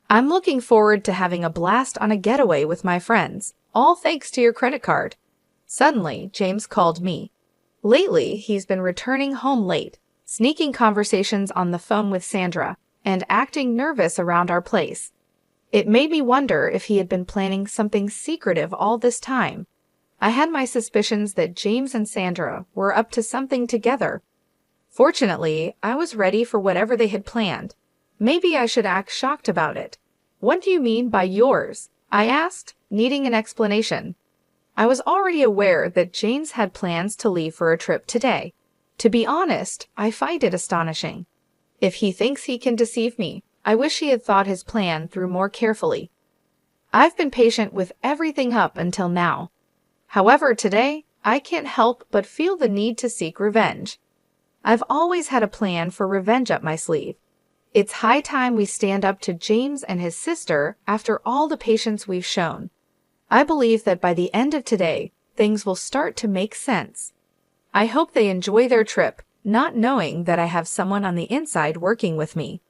I'm looking forward to having a blast on a getaway with my friends, all thanks to your credit card. Suddenly, James called me. Lately, he's been returning home late, sneaking conversations on the phone with Sandra, and acting nervous around our place. It made me wonder if he had been planning something secretive all this time. I had my suspicions that James and Sandra were up to something together. Fortunately, I was ready for whatever they had planned. Maybe I should act shocked about it. What do you mean by yours? I asked, needing an explanation. I was already aware that James had plans to leave for a trip today. To be honest, I find it astonishing. If he thinks he can deceive me, I wish he had thought his plan through more carefully. I've been patient with everything up until now. However, today, I can't help but feel the need to seek revenge. I've always had a plan for revenge up my sleeve. It's high time we stand up to James and his sister after all the patience we've shown. I believe that by the end of today, things will start to make sense. I hope they enjoy their trip, not knowing that I have someone on the inside working with me.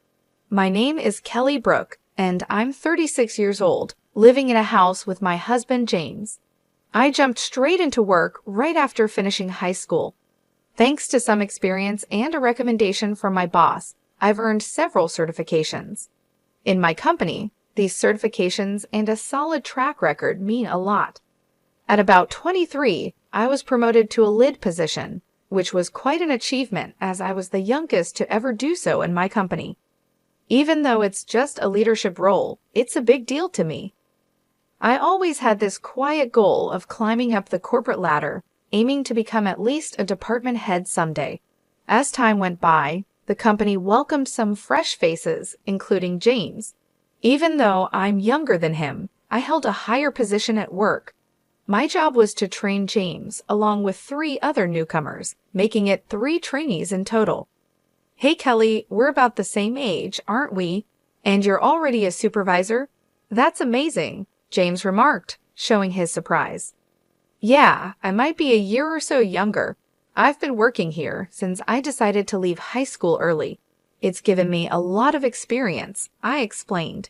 My name is Kelly Brooke, and I'm 36 years old, living in a house with my husband James. I jumped straight into work right after finishing high school. Thanks to some experience and a recommendation from my boss, I've earned several certifications. In my company, these certifications and a solid track record mean a lot. At about 23, I was promoted to a lead position, which was quite an achievement as I was the youngest to ever do so in my company. Even though it's just a leadership role, it's a big deal to me. I always had this quiet goal of climbing up the corporate ladder, aiming to become at least a department head someday. As time went by, the company welcomed some fresh faces, including James. Even though I'm younger than him, I held a higher position at work. My job was to train James along with 3 other newcomers, making it 3 trainees in total. Hey Kelly, we're about the same age, aren't we? And you're already a supervisor? That's amazing, James remarked, showing his surprise. Yeah, I might be a year or so younger. I've been working here since I decided to leave high school early. It's given me a lot of experience, I explained.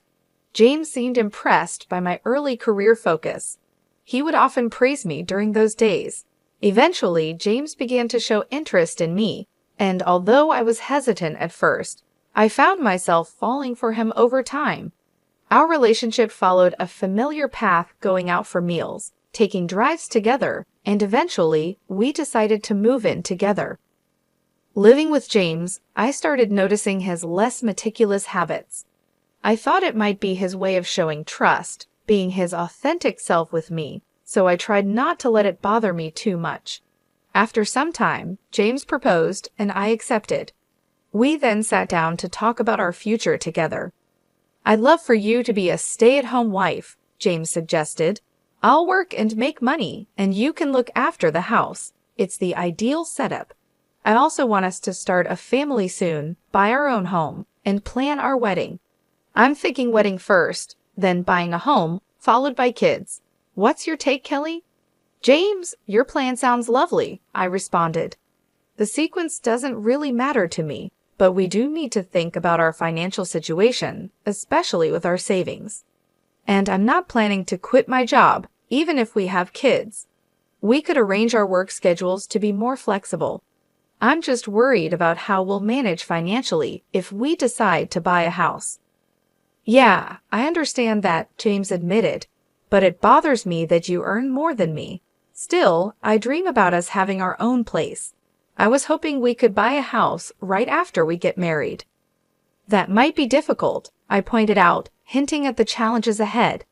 James seemed impressed by my early career focus. He would often praise me during those days. Eventually, James began to show interest in me, and although I was hesitant at first, I found myself falling for him over time. Our relationship followed a familiar path, going out for meals, taking drives together, and eventually, we decided to move in together. Living with James, I started noticing his less meticulous habits. I thought it might be his way of showing trust, being his authentic self with me, so I tried not to let it bother me too much. After some time, James proposed and I accepted. We then sat down to talk about our future together. I'd love for you to be a stay-at-home wife, James suggested. I'll work and make money, and you can look after the house. It's the ideal setup. I also want us to start a family soon, buy our own home, and plan our wedding. I'm thinking wedding first, then buying a home, followed by kids. What's your take, Kelly? James, your plan sounds lovely, I responded. The sequence doesn't really matter to me, but we do need to think about our financial situation, especially with our savings. And I'm not planning to quit my job, even if we have kids. We could arrange our work schedules to be more flexible. I'm just worried about how we'll manage financially if we decide to buy a house. Yeah, I understand that, James admitted, but it bothers me that you earn more than me. Still, I dream about us having our own place. I was hoping we could buy a house right after we get married. That might be difficult, I pointed out, hinting at the challenges ahead.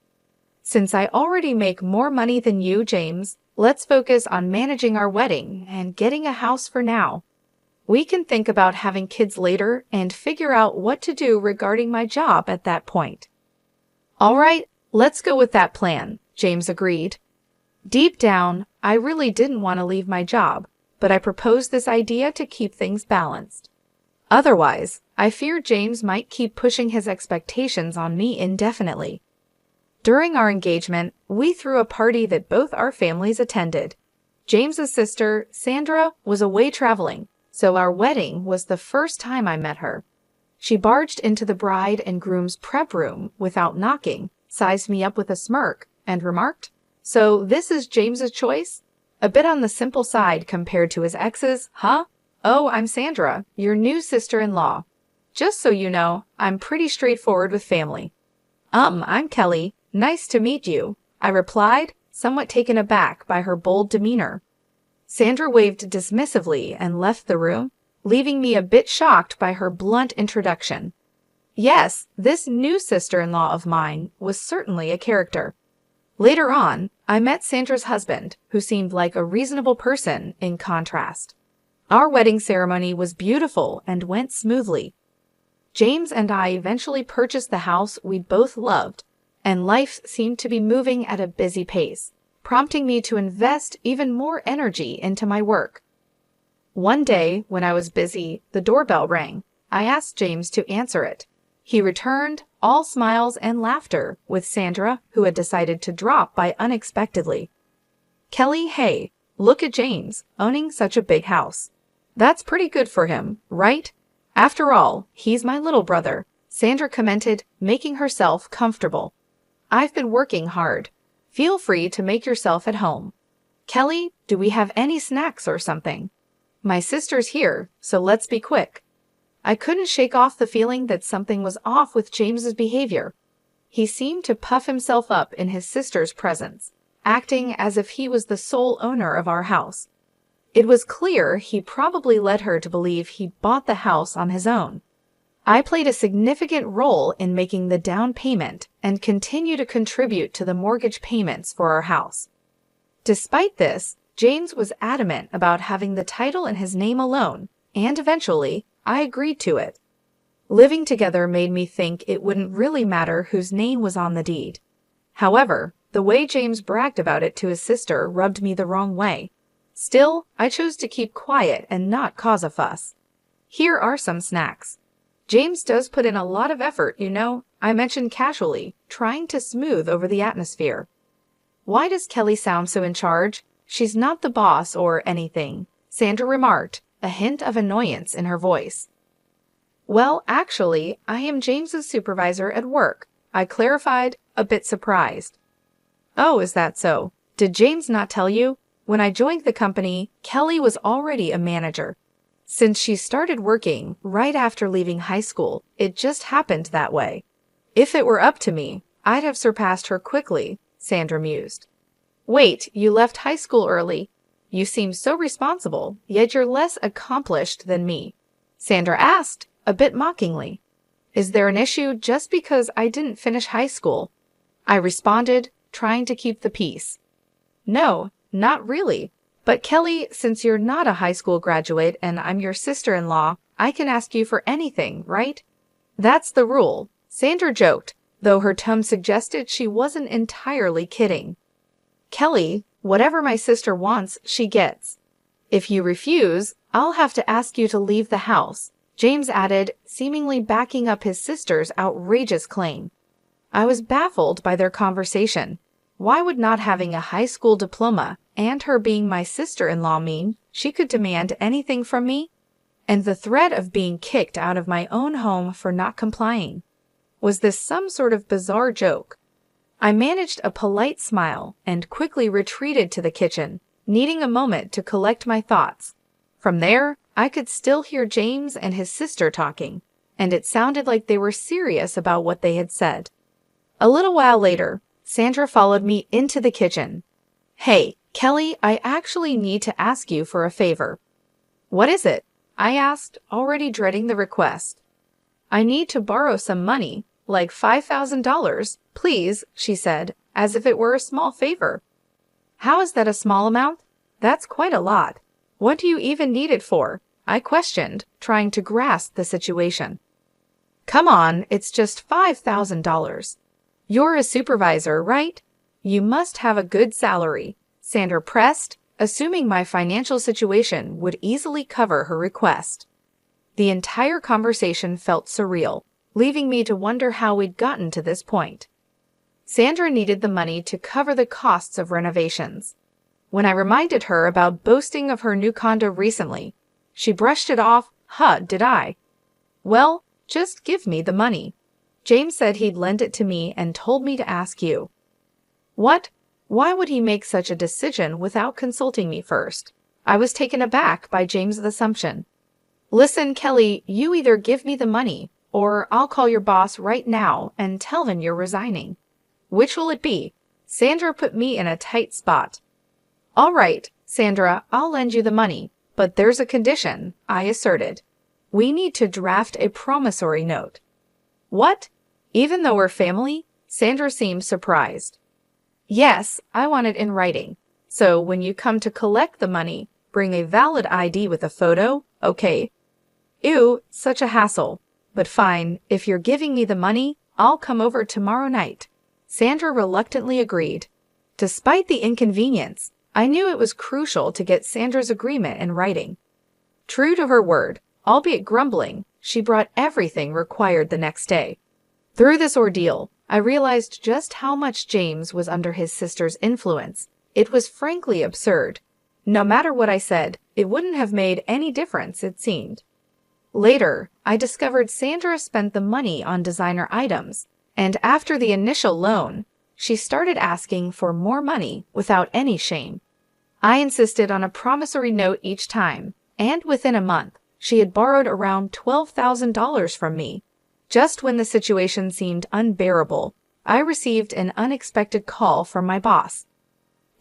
Since I already make more money than you, James, let's focus on managing our wedding and getting a house for now. We can think about having kids later and figure out what to do regarding my job at that point. All right, let's go with that plan, James agreed. Deep down, I really didn't want to leave my job, but I proposed this idea to keep things balanced. Otherwise, I feared James might keep pushing his expectations on me indefinitely. During our engagement, we threw a party that both our families attended. James's sister, Sandra, was away traveling, so our wedding was the first time I met her. She barged into the bride and groom's prep room without knocking, sized me up with a smirk, and remarked, "So this is James's choice? A bit on the simple side compared to his exes, huh? Oh, I'm Sandra, your new sister-in-law. Just so you know, I'm pretty straightforward with family." I'm Kelly. Nice to meet you," I replied, somewhat taken aback by her bold demeanor. Sandra waved dismissively and left the room, leaving me a bit shocked by her blunt introduction. Yes, this new sister-in-law of mine was certainly a character. Later on, I met Sandra's husband, who seemed like a reasonable person in contrast. Our wedding ceremony was beautiful and went smoothly. James and I eventually purchased the house we both loved, and life seemed to be moving at a busy pace, prompting me to invest even more energy into my work. One day, when I was busy, the doorbell rang. I asked James to answer it. He returned, all smiles and laughter, with Sandra, who had decided to drop by unexpectedly. "Kelly, hey, look at James, owning such a big house. That's pretty good for him, right? After all, he's my little brother," Sandra commented, making herself comfortable. "I've been working hard. Feel free to make yourself at home. Kelly, do we have any snacks or something? My sister's here, so let's be quick." I couldn't shake off the feeling that something was off with James's behavior. He seemed to puff himself up in his sister's presence, acting as if he was the sole owner of our house. It was clear he probably led her to believe he bought the house on his own. I played a significant role in making the down payment and continue to contribute to the mortgage payments for our house. Despite this, James was adamant about having the title in his name alone, and eventually, I agreed to it. Living together made me think it wouldn't really matter whose name was on the deed. However, the way James bragged about it to his sister rubbed me the wrong way. Still, I chose to keep quiet and not cause a fuss. "Here are some snacks. James does put in a lot of effort, you know," I mentioned casually, trying to smooth over the atmosphere. "Why does Kelly sound so in charge? She's not the boss or anything," Sandra remarked, a hint of annoyance in her voice. "Well, actually, I am James's supervisor at work," I clarified, a bit surprised. "Oh, is that so? Did James not tell you? When I joined the company, Kelly was already a manager. Since she started working right after leaving high school, it just happened that way. If it were up to me, I'd have surpassed her quickly," Sandra mused. "Wait, you left high school early? You seem so responsible, yet you're less accomplished than me," Sandra asked, a bit mockingly. "Is there an issue just because I didn't finish high school?" I responded, trying to keep the peace. "No, not really. But Kelly, since you're not a high school graduate and I'm your sister-in-law, I can ask you for anything, right?" "That's the rule," Sandra joked, though her tone suggested she wasn't entirely kidding. "Kelly, whatever my sister wants, she gets. If you refuse, I'll have to ask you to leave the house," James added, seemingly backing up his sister's outrageous claim. I was baffled by their conversation. Why would not having a high school diploma and her being my sister-in-law mean she could demand anything from me? And the threat of being kicked out of my own home for not complying. Was this some sort of bizarre joke? I managed a polite smile and quickly retreated to the kitchen, needing a moment to collect my thoughts. From there, I could still hear James and his sister talking, and it sounded like they were serious about what they had said. A little while later, Sandra followed me into the kitchen. "Hey, Kelly, I actually need to ask you for a favor." "What is it?" I asked, already dreading the request. "I need to borrow some money, like $5,000, please," she said, as if it were a small favor. "How is that a small amount? That's quite a lot. What do you even need it for?" I questioned, trying to grasp the situation. "Come on, it's just $5,000. You're a supervisor, right? You must have a good salary," Sandra pressed, assuming my financial situation would easily cover her request. The entire conversation felt surreal, leaving me to wonder how we'd gotten to this point. Sandra needed the money to cover the costs of renovations. When I reminded her about boasting of her new condo recently, she brushed it off. "Huh, did I? Well, Just give me the money. James said he'd lend it to me and told me to ask you. What? Why would he make such a decision without consulting me first? I was taken aback by James's assumption. Listen, Kelly, you either give me the money, or I'll call your boss right now and tell him you're resigning. Which will it be? Sandra put me in a tight spot. All right, Sandra, I'll lend you the money, but there's a condition, I asserted. We need to draft a promissory note. What? Even though we're family? Sandra seemed surprised. Yes, I want it in writing. So when you come to collect the money, bring a valid ID with a photo, okay? Ew, such a hassle. But fine, if you're giving me the money, I'll come over tomorrow night. Sandra reluctantly agreed. Despite the inconvenience, I knew it was crucial to get Sandra's agreement in writing. True to her word, albeit grumbling, she brought everything required the next day. Through this ordeal, I realized just how much James was under his sister's influence. It was frankly absurd. No matter what I said, it wouldn't have made any difference, it seemed. Later, I discovered Sandra spent the money on designer items, and after the initial loan, she started asking for more money without any shame. I insisted on a promissory note each time, and within a month, she had borrowed around $12,000 from me. Just when the situation seemed unbearable, I received an unexpected call from my boss.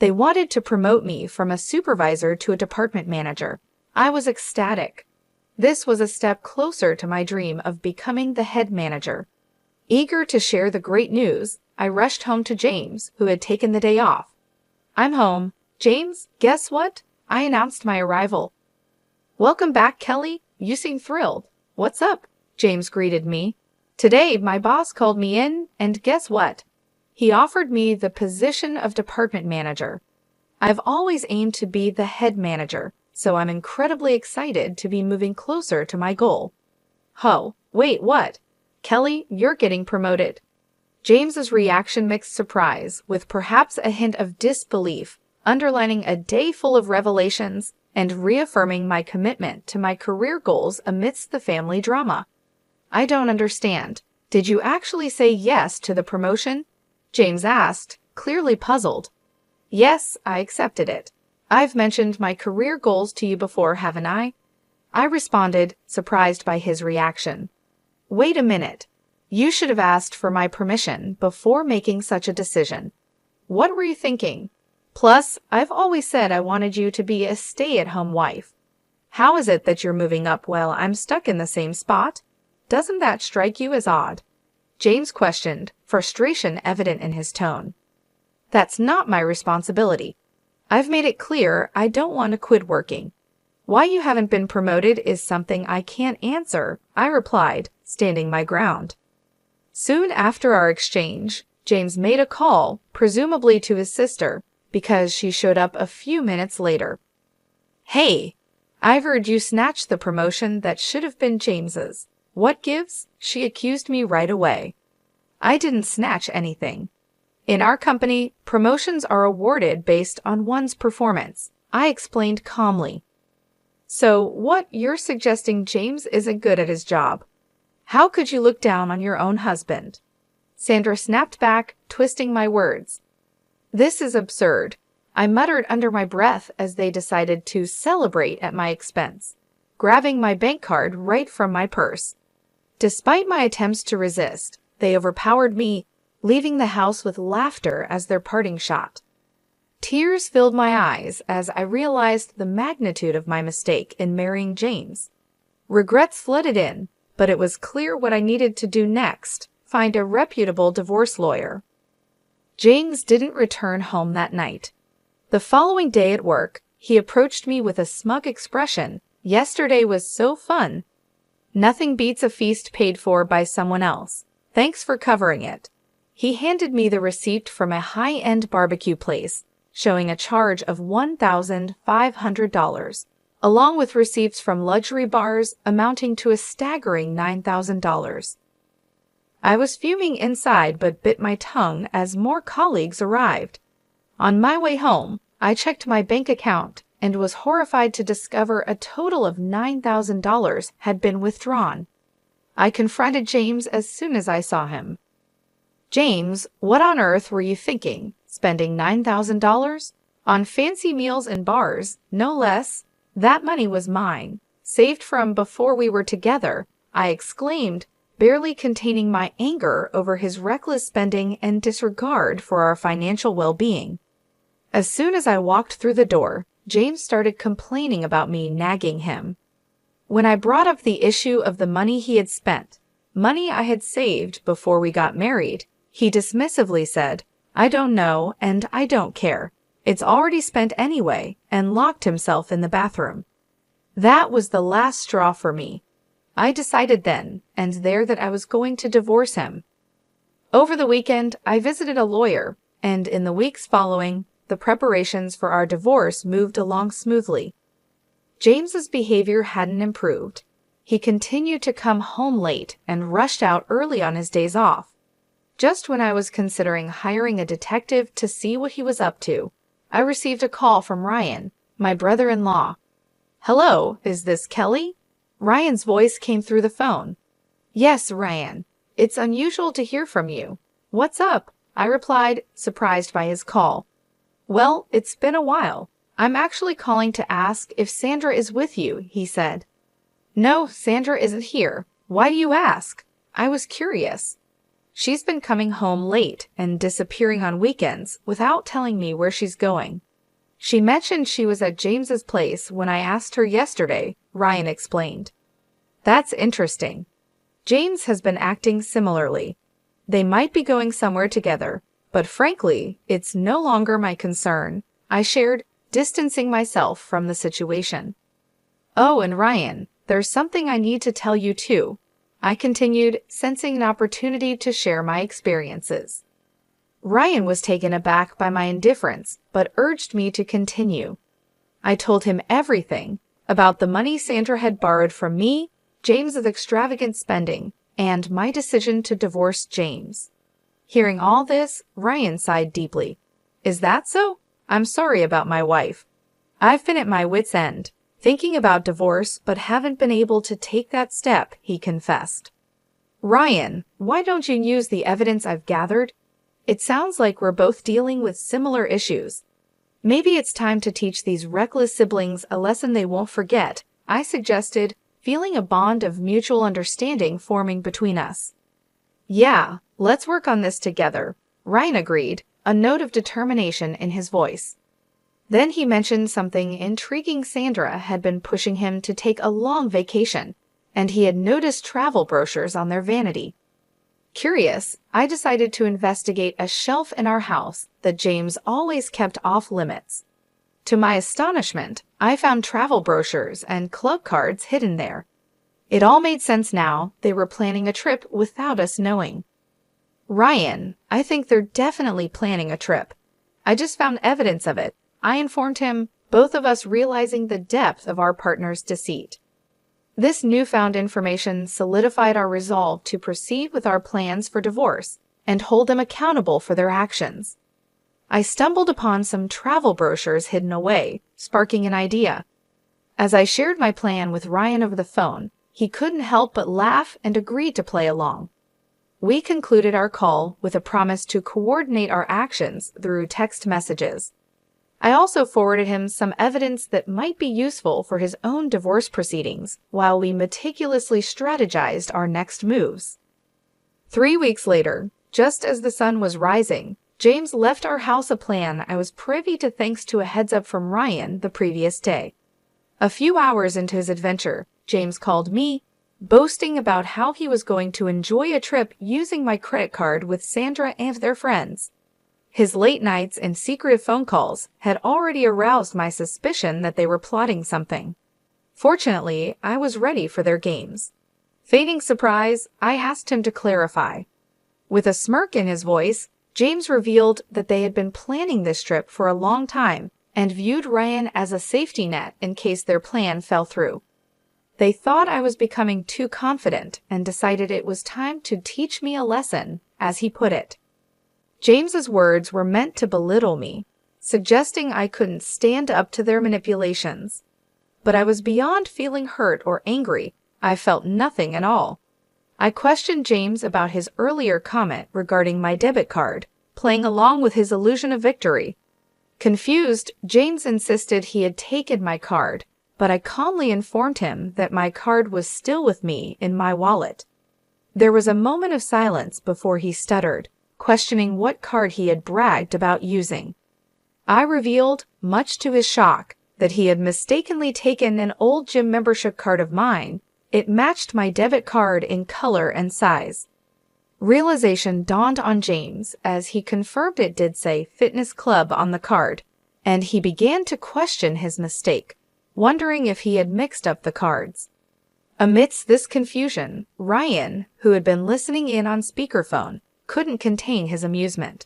They wanted to promote me from a supervisor to a department manager. I was ecstatic. This was a step closer to my dream of becoming the head manager. Eager to share the great news, I rushed home to James, who had taken the day off. I'm home. James, guess what? I announced my arrival. Welcome back, Kelly. You seem thrilled. What's up? James greeted me. Today, my boss called me in, and guess what? He offered me the position of department manager. I've always aimed to be the head manager, so I'm incredibly excited to be moving closer to my goal. Oh, wait, what? Kelly, you're getting promoted. James's reaction mixed surprise, with perhaps a hint of disbelief, underlining a day full of revelations and reaffirming my commitment to my career goals amidst the family drama. I don't understand. Did you actually say yes to the promotion? James asked, clearly puzzled. Yes, I accepted it. I've mentioned my career goals to you before, haven't I? I responded, surprised by his reaction. Wait a minute. You should have asked for my permission before making such a decision. What were you thinking? Plus, I've always said I wanted you to be a stay-at-home wife. How is it that you're moving up while I'm stuck in the same spot? Doesn't that strike you as odd? James questioned, frustration evident in his tone. That's not my responsibility. I've made it clear I don't want to quit working. Why you haven't been promoted is something I can't answer, I replied, standing my ground. Soon after our exchange, James made a call, presumably to his sister, because she showed up a few minutes later. Hey, I've heard you snatch the promotion that should have been James's. What gives? She accused me right away. I didn't snatch anything. In our company, promotions are awarded based on one's performance, I explained calmly. So what, you're suggesting James isn't good at his job? How could you look down on your own husband? Sandra snapped back, twisting my words. This is absurd, I muttered under my breath as they decided to celebrate at my expense, grabbing my bank card right from my purse. Despite my attempts to resist, they overpowered me, leaving the house with laughter as their parting shot. Tears filled my eyes as I realized the magnitude of my mistake in marrying James. Regrets flooded in, but it was clear what I needed to do next, find a reputable divorce lawyer. James didn't return home that night. The following day at work, he approached me with a smug expression. Yesterday was so fun. Nothing beats a feast paid for by someone else. Thanks for covering it. He handed me the receipt from a high-end barbecue place, showing a charge of $1,500, along with receipts from luxury bars amounting to a staggering $9,000. I was fuming inside but bit my tongue as more colleagues arrived. On my way home, I checked my bank account and was horrified to discover a total of $9,000 had been withdrawn. I confronted James as soon as I saw him. James, what on earth were you thinking? Spending $9,000? On fancy meals and bars, no less? That money was mine, saved from before we were together, I exclaimed, barely containing my anger over his reckless spending and disregard for our financial well-being. As soon as I walked through the door, James started complaining about me nagging him. When I brought up the issue of the money he had spent, money I had saved before we got married, he dismissively said, "I don't know and I don't care. It's already spent anyway," and locked himself in the bathroom. That was the last straw for me. I decided then and there that I was going to divorce him. Over the weekend, I visited a lawyer, and in the weeks following, the preparations for our divorce moved along smoothly. James's behavior hadn't improved. He continued to come home late and rushed out early on his days off. Just when I was considering hiring a detective to see what he was up to, I received a call from Ryan, my brother-in-law. "Hello, is this Kelly?" Ryan's voice came through the phone. "Yes, Ryan. It's unusual to hear from you. What's up?" I replied, surprised by his call. "Well, it's been a while. I'm actually calling to ask if Sandra is with you," he said. "No, Sandra isn't here. Why do you ask?" I was curious. "She's been coming home late and disappearing on weekends without telling me where she's going. She mentioned she was at James's place when I asked her yesterday," Ryan explained. "That's interesting. James has been acting similarly. They might be going somewhere together, but frankly, it's no longer my concern," I shared, distancing myself from the situation. "Oh, and Ryan, there's something I need to tell you too," I continued, sensing an opportunity to share my experiences. Ryan was taken aback by my indifference, but urged me to continue. I told him everything about the money Sandra had borrowed from me, James's extravagant spending, and my decision to divorce James. Hearing all this, Ryan sighed deeply. "Is that so? I'm sorry about my wife. I've been at my wit's end, thinking about divorce, but haven't been able to take that step," he confessed. "Ryan, why don't you use the evidence I've gathered? It sounds like we're both dealing with similar issues. Maybe it's time to teach these reckless siblings a lesson they won't forget," I suggested, feeling a bond of mutual understanding forming between us. "Yeah, let's work on this together," Ryan agreed, a note of determination in his voice. Then he mentioned something intriguing. Sandra had been pushing him to take a long vacation, and he had noticed travel brochures on their vanity. Curious, I decided to investigate a shelf in our house that James always kept off limits. To my astonishment, I found travel brochures and club cards hidden there. It all made sense now. They were planning a trip without us knowing. "Ryan, I think they're definitely planning a trip. I just found evidence of it," I informed him, both of us realizing the depth of our partner's deceit. This newfound information solidified our resolve to proceed with our plans for divorce and hold them accountable for their actions. I stumbled upon some travel brochures hidden away, sparking an idea. As I shared my plan with Ryan over the phone, he couldn't help but laugh and agreed to play along. We concluded our call with a promise to coordinate our actions through text messages. I also forwarded him some evidence that might be useful for his own divorce proceedings while we meticulously strategized our next moves. 3 weeks later, just as the sun was rising, James left our house, a plan I was privy to thanks to a heads-up from Ryan the previous day. A few hours into his adventure, James called me, boasting about how he was going to enjoy a trip using my credit card with Sandra and their friends. His late nights and secretive phone calls had already aroused my suspicion that they were plotting something. Fortunately, I was ready for their games. Feigning surprise, I asked him to clarify. With a smirk in his voice, James revealed that they had been planning this trip for a long time and viewed Ryan as a safety net in case their plan fell through. They thought I was becoming too confident and decided it was time to teach me a lesson, as he put it. James's words were meant to belittle me, suggesting I couldn't stand up to their manipulations. But I was beyond feeling hurt or angry. I felt nothing at all. I questioned James about his earlier comment regarding my debit card, playing along with his illusion of victory. Confused, James insisted he had taken my card, but I calmly informed him that my card was still with me in my wallet. There was a moment of silence before he stuttered, questioning what card he had bragged about using. I revealed, much to his shock, that he had mistakenly taken an old gym membership card of mine. It matched my debit card in color and size. Realization dawned on James as he confirmed it did say Fitness Club on the card, and he began to question his mistake, wondering if he had mixed up the cards. Amidst this confusion, Ryan, who had been listening in on speakerphone, couldn't contain his amusement.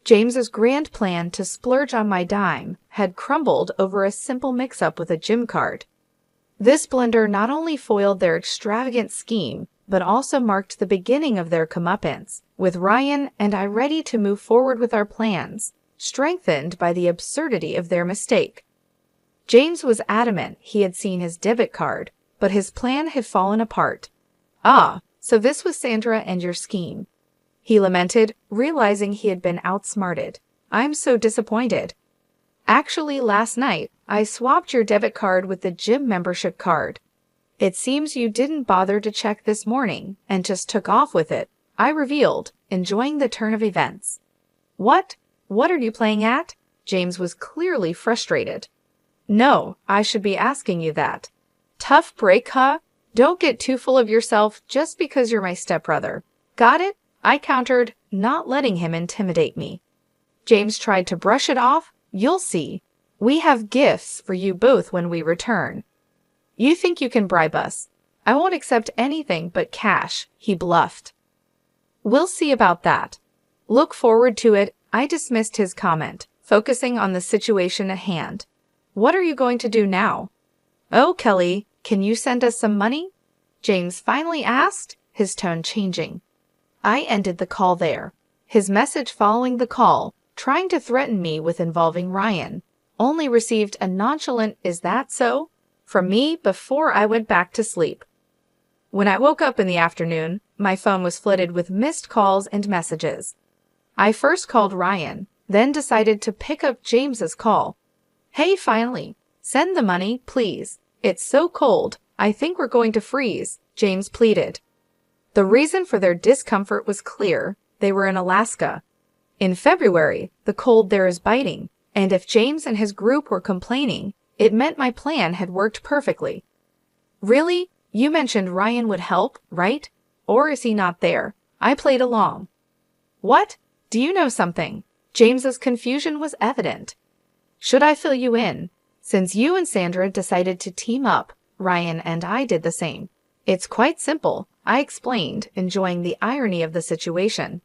James's grand plan to splurge on my dime had crumbled over a simple mix-up with a gym card. This blunder not only foiled their extravagant scheme, but also marked the beginning of their comeuppance, with Ryan and I ready to move forward with our plans, strengthened by the absurdity of their mistake. James was adamant he had seen his debit card, but his plan had fallen apart. "Ah, so this was Sandra and your scheme," he lamented, realizing he had been outsmarted. "I'm so disappointed. Actually, last night, I swapped your debit card with the gym membership card. It seems you didn't bother to check this morning and just took off with it," I revealed, enjoying the turn of events. What? What are you playing at?" James was clearly frustrated. "No, I should be asking you that. Tough break, huh? Don't get too full of yourself just because you're my stepbrother. Got it?" I countered, not letting him intimidate me. James tried to brush it off. "You'll see. We have gifts for you both when we return." "You think you can bribe us? I won't accept anything but cash," he bluffed. "We'll see about that. Look forward to it," I dismissed his comment, focusing on the situation at hand. "What are you going to do now?" "Oh, Kelly, can you send us some money?" James finally asked, his tone changing. I ended the call there. His message following the call, trying to threaten me with involving Ryan, only received a nonchalant "Is that so?" from me before I went back to sleep. When I woke up in the afternoon, my phone was flooded with missed calls and messages. I first called Ryan, then decided to pick up James's call. "Hey, finally. Send the money, please. It's so cold. I think we're going to freeze," James pleaded. The reason for their discomfort was clear. They were in Alaska. In February, the cold there is biting, and if James and his group were complaining, it meant my plan had worked perfectly. "Really? You mentioned Ryan would help, right? Or is he not there?" I played along. "What? Do you know something?" James's confusion was evident. "Should I fill you in? Since you and Sandra decided to team up, Ryan and I did the same. It's quite simple," I explained, enjoying the irony of the situation.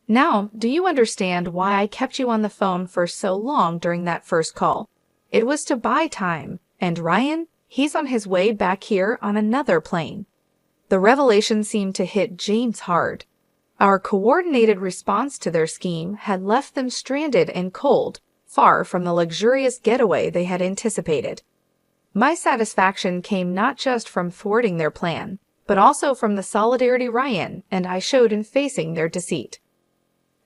"Now, do you understand why I kept you on the phone for so long during that first call? It was to buy time, and Ryan, he's on his way back here on another plane." The revelation seemed to hit James hard. Our coordinated response to their scheme had left them stranded and cold, far from the luxurious getaway they had anticipated. My satisfaction came not just from thwarting their plan, but also from the solidarity Ryan and I showed in facing their deceit.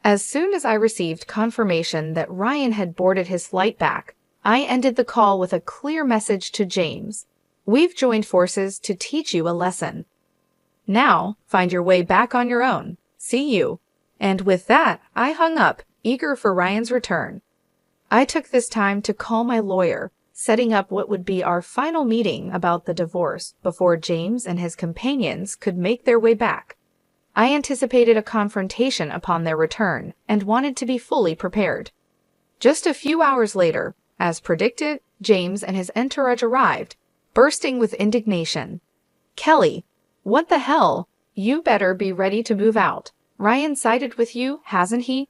As soon as I received confirmation that Ryan had boarded his flight back, I ended the call with a clear message to James. "We've joined forces to teach you a lesson. Now, find your way back on your own. See you." And with that, I hung up, eager for Ryan's return. I took this time to call my lawyer, setting up what would be our final meeting about the divorce before James and his companions could make their way back. I anticipated a confrontation upon their return and wanted to be fully prepared. Just a few hours later, as predicted, James and his entourage arrived, bursting with indignation. "Kelly, what the hell? You better be ready to move out. Ryan sided with you, hasn't he?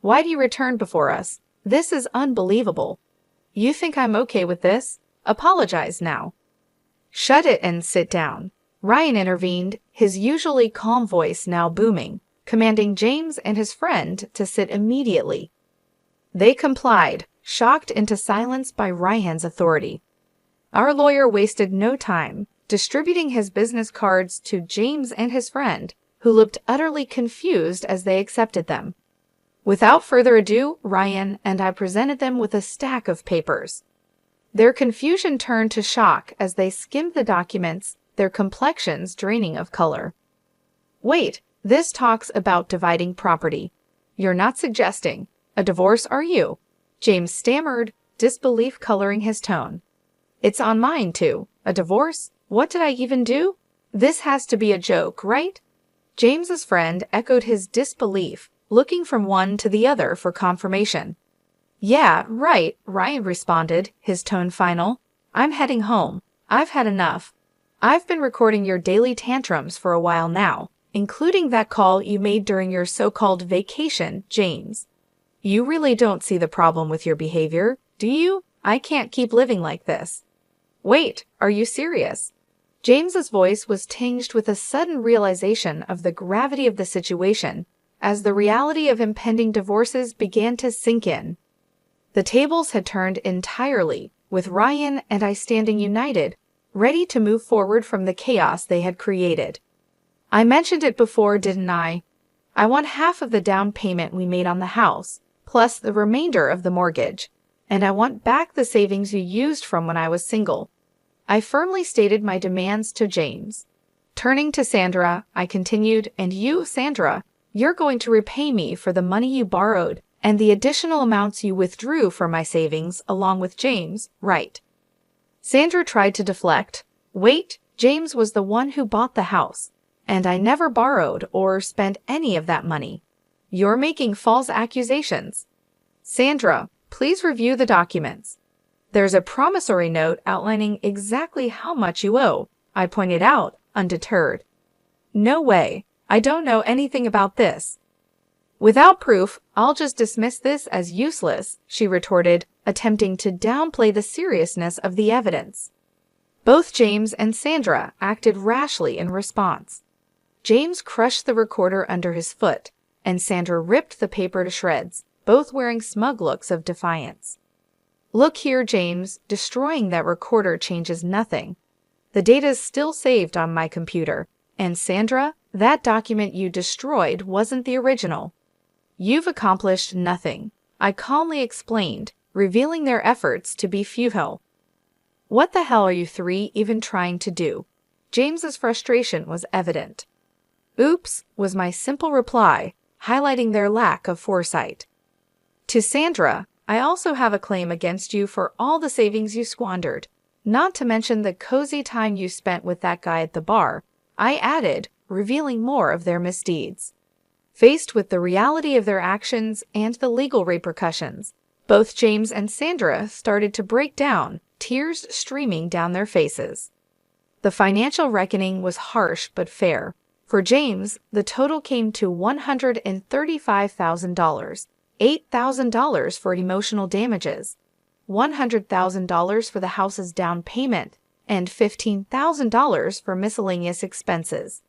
Why do you return before us? This is unbelievable. You think I'm okay with this? Apologize now." "Shut it and sit down," Ryan intervened, his usually calm voice now booming, commanding James and his friend to sit immediately. They complied, shocked into silence by Ryan's authority. Our lawyer wasted no time, distributing his business cards to James and his friend, who looked utterly confused as they accepted them. Without further ado, Ryan and I presented them with a stack of papers. Their confusion turned to shock as they skimmed the documents, their complexions draining of color. "Wait, this talks about dividing property. You're not suggesting a divorce, are you?" James stammered, disbelief coloring his tone. "It's on mine, too. A divorce? What did I even do? This has to be a joke, right?" James's friend echoed his disbelief, looking from one to the other for confirmation. "Yeah, right," Ryan responded, his tone final. "I'm heading home. I've had enough. I've been recording your daily tantrums for a while now, including that call you made during your so-called vacation, James. You really don't see the problem with your behavior, do you? I can't keep living like this." "Wait, are you serious?" James's voice was tinged with a sudden realization of the gravity of the situation as the reality of impending divorces began to sink in. The tables had turned entirely, with Ryan and I standing united, ready to move forward from the chaos they had created. "I mentioned it before, didn't I? I want half of the down payment we made on the house, plus the remainder of the mortgage, and I want back the savings you used from when I was single." I firmly stated my demands to James. Turning to Sandra, I continued, "And you, Sandra, you're going to repay me for the money you borrowed and the additional amounts you withdrew from my savings along with James, right?" Sandra tried to deflect. "Wait, James was the one who bought the house, and I never borrowed or spent any of that money. You're making false accusations." "Sandra, please review the documents. There's a promissory note outlining exactly how much you owe," I pointed out, undeterred. "No way. I don't know anything about this." "Without proof, I'll just dismiss this as useless," she retorted, attempting to downplay the seriousness of the evidence. Both James and Sandra acted rashly in response. James crushed the recorder under his foot, and Sandra ripped the paper to shreds, both wearing smug looks of defiance. "Look here, James, destroying that recorder changes nothing. The data's still saved on my computer, and Sandra, that document you destroyed wasn't the original. You've accomplished nothing," I calmly explained, revealing their efforts to be futile. "What the hell are you three even trying to do?" James's frustration was evident. "Oops," was my simple reply, highlighting their lack of foresight. To Sandra, "I also have a claim against you for all the savings you squandered, not to mention the cozy time you spent with that guy at the bar," I added, revealing more of their misdeeds. Faced with the reality of their actions and the legal repercussions, both James and Sandra started to break down, tears streaming down their faces. The financial reckoning was harsh but fair. For James, the total came to $135,000, $8,000 for emotional damages, $100,000 for the house's down payment, and $15,000 for miscellaneous expenses.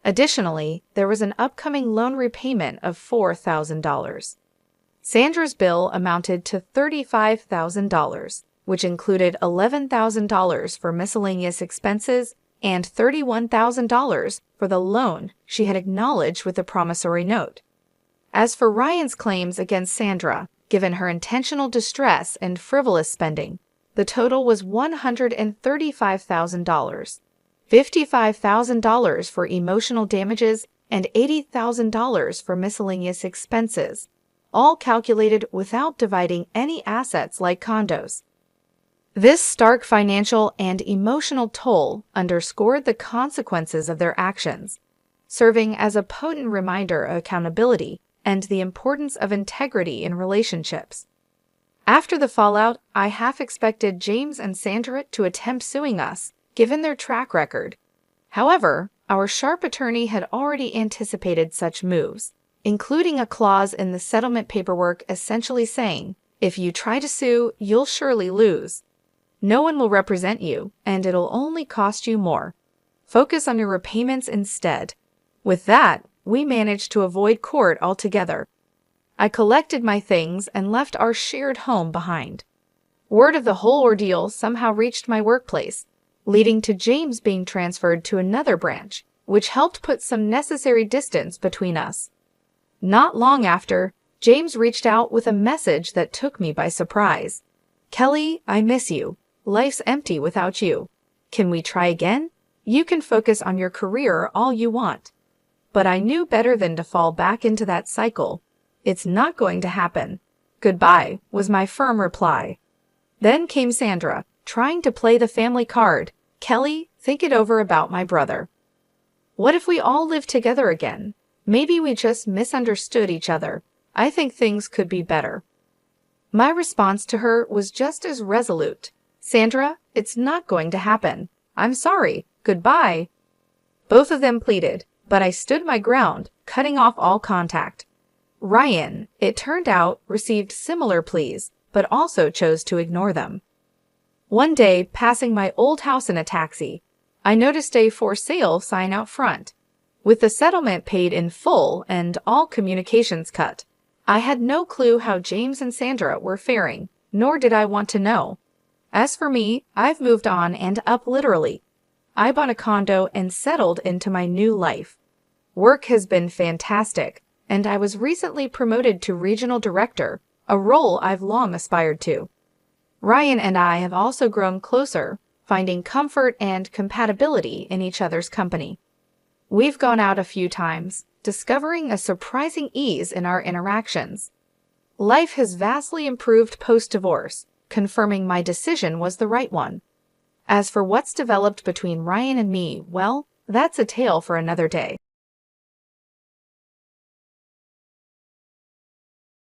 Additionally, there was an upcoming loan repayment of $4,000. Sandra's bill amounted to $35,000, which included $11,000 for miscellaneous expenses and $31,000 for the loan she had acknowledged with the promissory note. As for Ryan's claims against Sandra, given her intentional distress and frivolous spending, the total was $135,000, $55,000 for emotional damages, and $80,000 for miscellaneous expenses, all calculated without dividing any assets like condos. This stark financial and emotional toll underscored the consequences of their actions, serving as a potent reminder of accountability and the importance of integrity in relationships. After the fallout, I half expected James and Sandra to attempt suing us, given their track record. However, our sharp attorney had already anticipated such moves, including a clause in the settlement paperwork essentially saying, "If you try to sue, you'll surely lose. No one will represent you, and it'll only cost you more. Focus on your repayments instead." With that, we managed to avoid court altogether. I collected my things and left our shared home behind. Word of the whole ordeal somehow reached my workplace, leading to James being transferred to another branch, which helped put some necessary distance between us. Not long after, James reached out with a message that took me by surprise. "Kelly, I miss you. Life's empty without you. Can we try again? You can focus on your career all you want." But I knew better than to fall back into that cycle. "It's not going to happen. Goodbye," was my firm reply. Then came Sandra, trying to play the family card. "Kelly, think it over about my brother. What if we all live together again? Maybe we just misunderstood each other. I think things could be better." My response to her was just as resolute. "Sandra, it's not going to happen. I'm sorry. Goodbye." Both of them pleaded, but I stood my ground, cutting off all contact. Ryan, it turned out, received similar pleas, but also chose to ignore them. One day, passing my old house in a taxi, I noticed a "for sale" sign out front. With the settlement paid in full and all communications cut, I had no clue how James and Sandra were faring, nor did I want to know. As for me, I've moved on and up literally. I bought a condo and settled into my new life. Work has been fantastic, and I was recently promoted to regional director, a role I've long aspired to. Ryan and I have also grown closer, finding comfort and compatibility in each other's company. We've gone out a few times, discovering a surprising ease in our interactions. Life has vastly improved post-divorce, confirming my decision was the right one. As for what's developed between Ryan and me, well, that's a tale for another day.